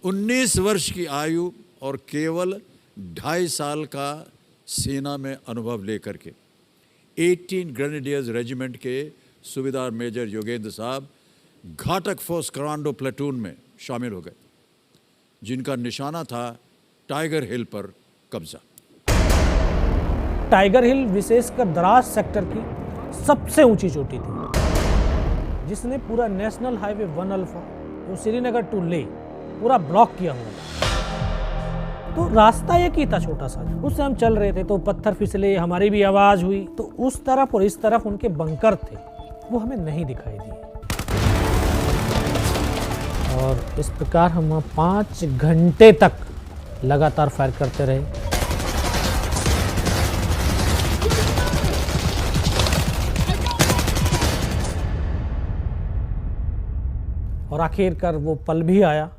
19 वर्ष की आयु और केवल 2.5 साल का सेना में अनुभव लेकर के 18 ग्रेनेडियर्स रेजिमेंट के सूबेदार मेजर योगेंद्र साहब घातक फोर्स कमांडो प्लेटून में शामिल हो गए, जिनका निशाना था टाइगर हिल पर कब्जा। टाइगर हिल विशेषकर द्रास सेक्टर की सबसे ऊंची चोटी थी, जिसने पूरा नेशनल हाईवे 1 अल्फा जो श्रीनगर टू लेह पूरा ब्लॉक किया हुआ था। तो रास्ता एक ही था छोटा सा, उससे हम चल रहे थे तो पत्थर फिसले, हमारी भी आवाज हुई, तो उस तरफ और इस तरफ उनके बंकर थे, वो हमें नहीं दिखाई दिए। और इस प्रकार हम 5 घंटे तक लगातार फायर करते रहे। और आखिरकार वो पल भी आया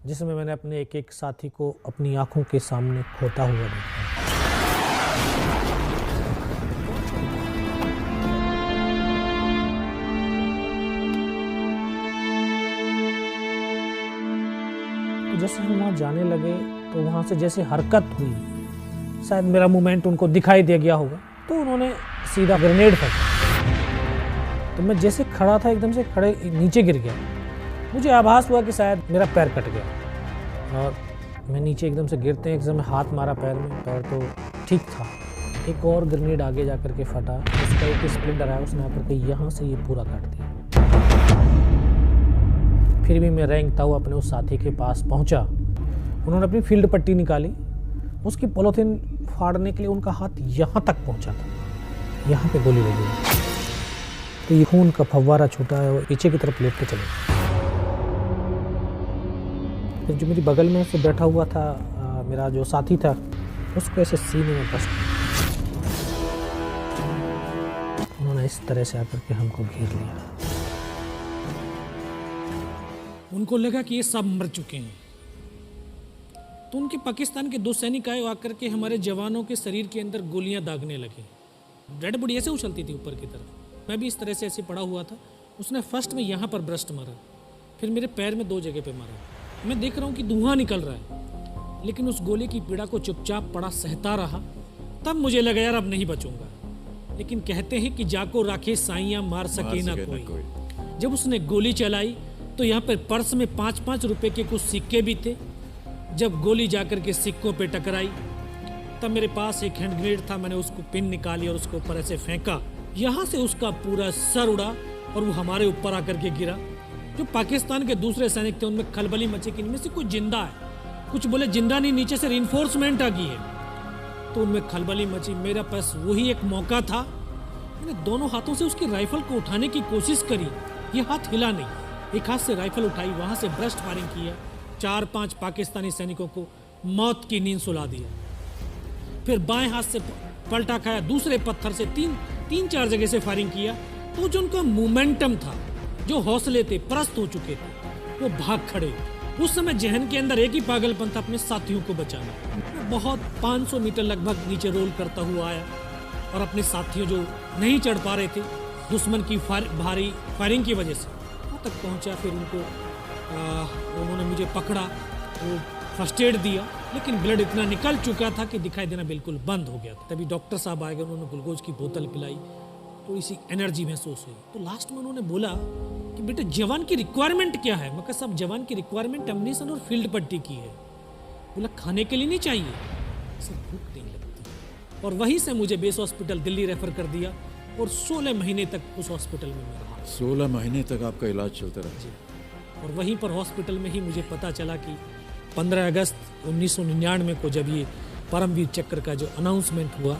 जिसमें मैंने अपने एक एक साथी को अपनी आंखों के सामने खोता हुआ देखा। जैसे हम वहाँ जाने लगे तो वहाँ से जैसे हरकत हुई, शायद मेरा मूवमेंट उनको दिखाई दे गया होगा, तो उन्होंने सीधा ग्रेनेड फेंका। तो मैं जैसे खड़ा था एकदम से खड़े नीचे गिर गया। मुझे आभास हुआ कि शायद मेरा पैर कट गया और मैं नीचे एकदम से गिरते हैं एकदम हाथ मारा पैर में, पैर तो ठीक था। एक और ग्रेनेड आगे जा कर के फटा, उसका एक स्प्लिंटर आया, उसने आकर के यहाँ से ये पूरा काट दिया। फिर भी मैं रेंगता हुआ अपने उस साथी के पास पहुँचा। उन्होंने अपनी फील्ड पट्टी निकाली, उसकी पॉलीथिन फाड़ने के लिए उनका हाथ यहाँ तक पहुँचा था, यहाँ पे गोली लगी। तो ये खून का फव्वारा छूटा है और पीछे की तरफ लेटते चले। फिर जो मेरी बगल में से बैठा हुआ था मेरा जो साथी था, उसको ऐसे सीने में बस उन्होंने इस तरह से आकर के हमको घेर लिया। उनको लगा कि ये सब मर चुके हैं, तो उनके पाकिस्तान के 2 सैनिक आए आकर के हमारे जवानों के शरीर के अंदर गोलियां दागने लगे। डेड बॉडी ऐसे उछलती थी ऊपर की तरफ, मैं भी इस तरह से ऐसे पड़ा हुआ था। उसने फर्स्ट में यहाँ पर ब्रस्ट मारा, फिर मेरे पैर में 2 जगह पे मारा। मैं देख रहा हूँ कि धुआं निकल रहा है, लेकिन उस गोले की पीड़ा को चुपचाप पड़ा सहता रहा। तब मुझे लगा यार अब नहीं बचूंगा, लेकिन कहते हैं कि जाको राखे साइयां मार सके ना कोई। जब उसने गोली चलाई तो यहाँ पर पर्स में 5-5 रुपए के कुछ सिक्के भी थे। जब गोली जाकर के सिक्कों पे टकराई तब मेरे पास एक हैंड ग्रेनेड था, मैंने उसको पिन निकाली और उसके ऊपर ऐसे फेंका। यहाँ से उसका पूरा सर उड़ा और वो हमारे ऊपर आकर के गिरा। जो पाकिस्तान के दूसरे सैनिक थे उनमें खलबली मची कि इनमें से कुछ जिंदा है, कुछ बोले जिंदा नहीं, नीचे से रिइंफोर्समेंट आ गई है, तो उनमें खलबली मची। मेरा पास वही एक मौका था, मैंने दोनों हाथों से उसकी राइफल को उठाने की कोशिश करी, ये हाथ हिला नहीं। एक हाथ से राइफल उठाई, वहां से ब्रस्ट फायरिंग किया, 4-5 पाकिस्तानी सैनिकों को मौत की नींद सुला दिया। फिर बाएं हाथ से पलटा खाया, दूसरे पत्थर से 3-4 जगह से फायरिंग किया। तो जो उनका मोमेंटम था, जो हौसले थे, परस्त हो चुके थे, वो भाग खड़े। उस समय जहन के अंदर एक ही पागलपन था, अपने साथियों को बचाना। मैं बहुत 500 मीटर लगभग नीचे रोल करता हुआ आया और अपने साथियों जो नहीं चढ़ पा रहे थे दुश्मन की भारी फायरिंग की वजह से, वहाँ तक पहुँचा। फिर उन्होंने मुझे पकड़ा, वो फर्स्ट एड दिया, लेकिन ब्लड इतना निकल चुका था कि दिखाई देना बिल्कुल बंद हो गया था। तभी डॉक्टर साहब आ गए, उन्होंने ग्लूकोज की बोतल पिलाई, थोड़ी सी एनर्जी महसूस हुई। तो लास्ट में उन्होंने बोला कि बेटे जवान की रिक्वायरमेंट क्या है? मैं कहा साहब जवान की रिक्वायरमेंट एम्युनिशन और फील्ड पट्टी की है। बोला खाने के लिए नहीं चाहिए, सर भूख नहीं लगती। और वहीं से मुझे बेस हॉस्पिटल दिल्ली रेफर कर दिया और 16 महीने तक उस हॉस्पिटल में मैं रहा। 16 महीने तक आपका इलाज चलता रहा जी। और वहीं पर हॉस्पिटल में ही मुझे पता चला कि 15 अगस्त 1999 को जब ये परमवीर चक्र का जो अनाउंसमेंट हुआ,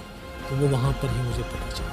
तो वो वहाँ पर ही मुझे पता चला।